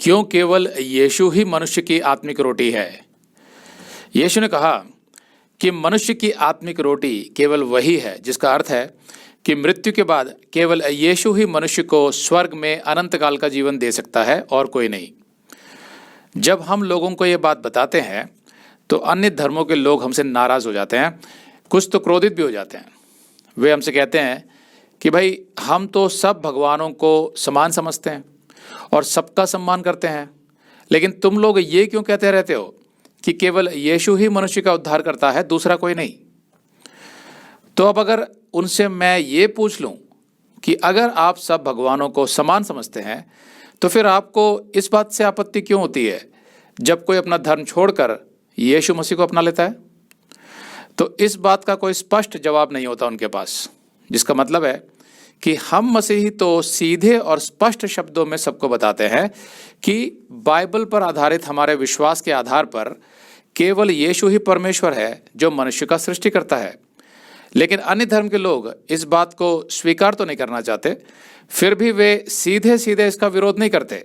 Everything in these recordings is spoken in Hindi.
क्यों केवल यीशु ही मनुष्य की आत्मिक रोटी है? यीशु ने कहा कि मनुष्य की आत्मिक रोटी केवल वही है, जिसका अर्थ है कि मृत्यु के बाद केवल यीशु ही मनुष्य को स्वर्ग में अनंत काल का जीवन दे सकता है और कोई नहीं। जब हम लोगों को ये बात बताते हैं तो अन्य धर्मों के लोग हमसे नाराज हो जाते हैं, कुछ तो क्रोधित भी हो जाते हैं। वे हमसे कहते हैं कि भाई हम तो सब भगवानों को समान समझते हैं और सबका सम्मान करते हैं, लेकिन तुम लोग ये क्यों कहते रहते हो कि केवल यीशु ही मनुष्य का उद्धार करता है, दूसरा कोई नहीं। तो अब अगर उनसे मैं ये पूछ लूं कि अगर आप सब भगवानों को समान समझते हैं तो फिर आपको इस बात से आपत्ति क्यों होती है जब कोई अपना धर्म छोड़कर यीशु मसीह को अपना लेता है? तो इस बात का कोई स्पष्ट जवाब नहीं होता उनके पास, जिसका मतलब है कि हम मसीही तो सीधे और स्पष्ट शब्दों में सबको बताते हैं कि बाइबल पर आधारित हमारे विश्वास के आधार पर केवल यीशु ही परमेश्वर है जो मनुष्य का सृष्टि करता है। लेकिन अन्य धर्म के लोग इस बात को स्वीकार तो नहीं करना चाहते, फिर भी वे सीधे सीधे इसका विरोध नहीं करते,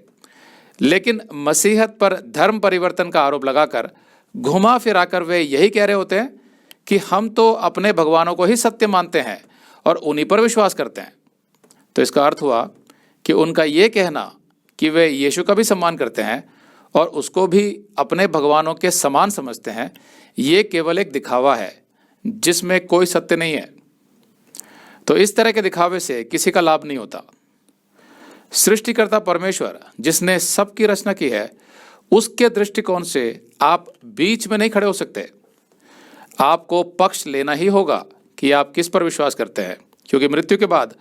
लेकिन मसीहत पर धर्म परिवर्तन का आरोप लगाकर घुमा फिराकर वे यही कह रहे होते हैं कि हम तो अपने भगवानों को ही सत्य मानते हैं और उन्हीं पर विश्वास करते हैं। तो इसका अर्थ हुआ कि उनका ये कहना कि वे यीशु का भी सम्मान करते हैं और उसको भी अपने भगवानों के समान समझते हैं, ये केवल एक दिखावा है जिसमें कोई सत्य नहीं है। तो इस तरह के दिखावे से किसी का लाभ नहीं होता। सृष्टिकर्ता परमेश्वर जिसने सबकी रचना की है, उसके दृष्टिकोण से आप बीच में नहीं खड़े हो सकते। आपको पक्ष लेना ही होगा कि आप किस पर विश्वास करते हैं, क्योंकि मृत्यु के बाद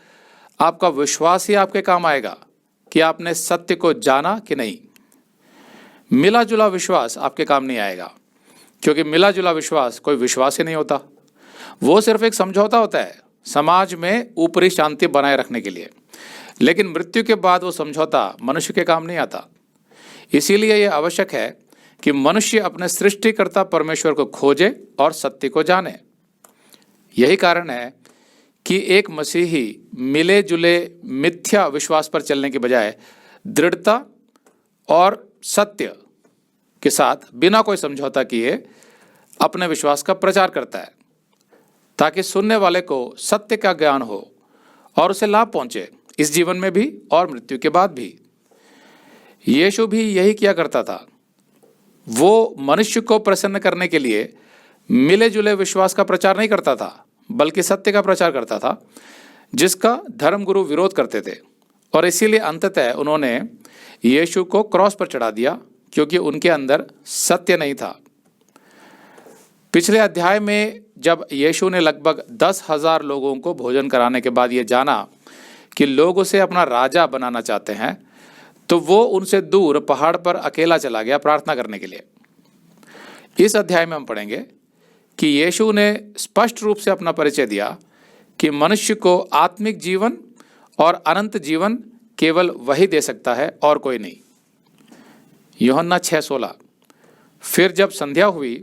आपका विश्वास ही आपके काम आएगा कि आपने सत्य को जाना कि नहीं। मिला जुला विश्वास आपके काम नहीं आएगा, क्योंकि मिला जुला विश्वास कोई विश्वास ही नहीं होता। वो सिर्फ एक समझौता होता है समाज में ऊपरी शांति बनाए रखने के लिए, लेकिन मृत्यु के बाद वो समझौता मनुष्य के काम नहीं आता। इसीलिए यह आवश्यक है कि मनुष्य अपने सृष्टिकर्ता परमेश्वर को खोजे और सत्य को जाने। यही कारण है कि एक मसीही मिले जुले मिथ्या विश्वास पर चलने के बजाय दृढ़ता और सत्य के साथ बिना कोई समझौता किए अपने विश्वास का प्रचार करता है, ताकि सुनने वाले को सत्य का ज्ञान हो और उसे लाभ पहुंचे, इस जीवन में भी और मृत्यु के बाद भी। यीशु भी यही किया करता था। वो मनुष्य को प्रसन्न करने के लिए मिले जुले विश्वास का प्रचार नहीं करता था, बल्कि सत्य का प्रचार करता था, जिसका धर्मगुरु विरोध करते थे। और इसीलिए अंततः उन्होंने यीशु को क्रॉस पर चढ़ा दिया, क्योंकि उनके अंदर सत्य नहीं था। पिछले अध्याय में जब यीशु ने लगभग 10,000 लोगों को भोजन कराने के बाद ये जाना कि लोग उसे अपना राजा बनाना चाहते हैं, तो वो उनसे दूर पहाड़ पर अकेला चला गया प्रार्थना करने के लिए। इस अध्याय में हम पढ़ेंगे कि यीशु ने स्पष्ट रूप से अपना परिचय दिया कि मनुष्य को आत्मिक जीवन और अनंत जीवन केवल वही दे सकता है और कोई नहीं। यूहन्ना 6:16। फिर जब संध्या हुई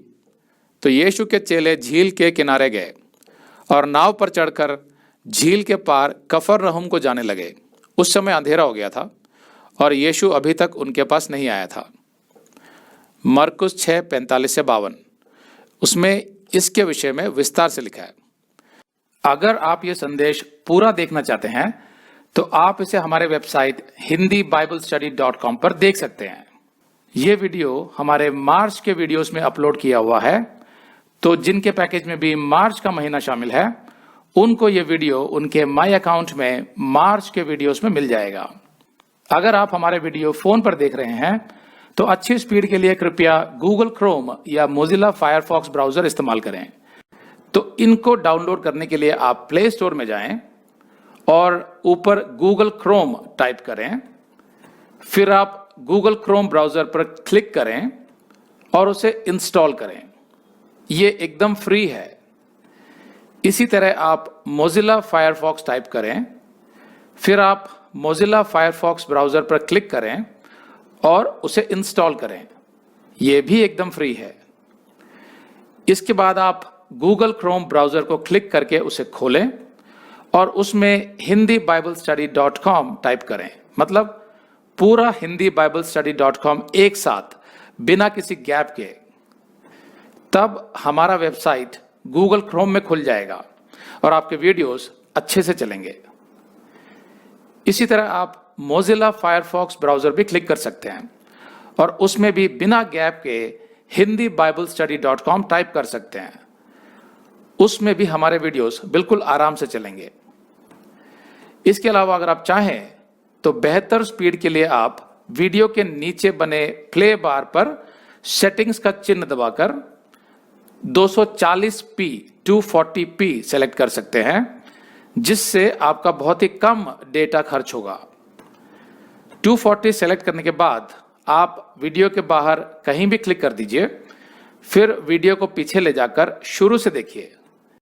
तो यीशु के चेले झील के किनारे गए और नाव पर चढ़कर झील के पार कफरनहूम को जाने लगे। उस समय अंधेरा हो गया था और यीशु अभी तक उनके पास नहीं आया था। मरकुस 6:45-52, उसमें इसके विषय में विस्तार से लिखा है। अगर आप ये संदेश पूरा देखना चाहते हैं तो आप इसे हमारे वेबसाइट hindiBiblestudy.com पर देख सकते हैं। ये वीडियो हमारे मार्च के वीडियोस में अपलोड किया हुआ है, तो जिनके पैकेज में भी मार्च का महीना शामिल है उनको ये वीडियो उनके माई अकाउंट में मार्च के वीडियोस में मिल जाएगा। अगर आप हमारे वीडियो फोन पर देख रहे हैं तो अच्छी स्पीड के लिए कृपया गूगल क्रोम या मोजिला फायरफॉक्स ब्राउजर इस्तेमाल करें। तो इनको डाउनलोड करने के लिए आप प्ले स्टोर में जाएं और ऊपर गूगल क्रोम टाइप करें, फिर आप गूगल क्रोम ब्राउजर पर क्लिक करें और उसे इंस्टॉल करें। ये एकदम फ्री है। इसी तरह आप मोजिला फायरफॉक्स टाइप करें, फिर आप मोजिला फायरफॉक्स ब्राउजर पर क्लिक करें और उसे इंस्टॉल करें। यह भी एकदम फ्री है। इसके बाद आप गूगल क्रोम ब्राउजर को क्लिक करके उसे खोलें और उसमें hindiBiblestudy.com टाइप करें, मतलब पूरा hindiBiblestudy.com एक साथ बिना किसी गैप के, तब हमारा वेबसाइट गूगल क्रोम में खुल जाएगा और आपके वीडियोस अच्छे से चलेंगे। इसी तरह आप मोजिला फायरफॉक्स ब्राउजर भी क्लिक कर सकते हैं और उसमें भी बिना गैप के hindiBiblestudy.com टाइप कर सकते हैं। उसमें भी हमारे वीडियोस बिल्कुल आराम से चलेंगे। इसके अलावा अगर आप चाहें तो बेहतर स्पीड के लिए आप वीडियो के नीचे बने प्ले बार पर सेटिंग्स का चिन्ह दबाकर 240p 240p सेलेक्ट कर सकते हैं, जिससे आपका बहुत ही कम डेटा खर्च होगा। 240 सेलेक्ट करने के बाद आप वीडियो के बाहर कहीं भी क्लिक कर दीजिए, फिर वीडियो को पीछे ले जाकर शुरू से देखिए।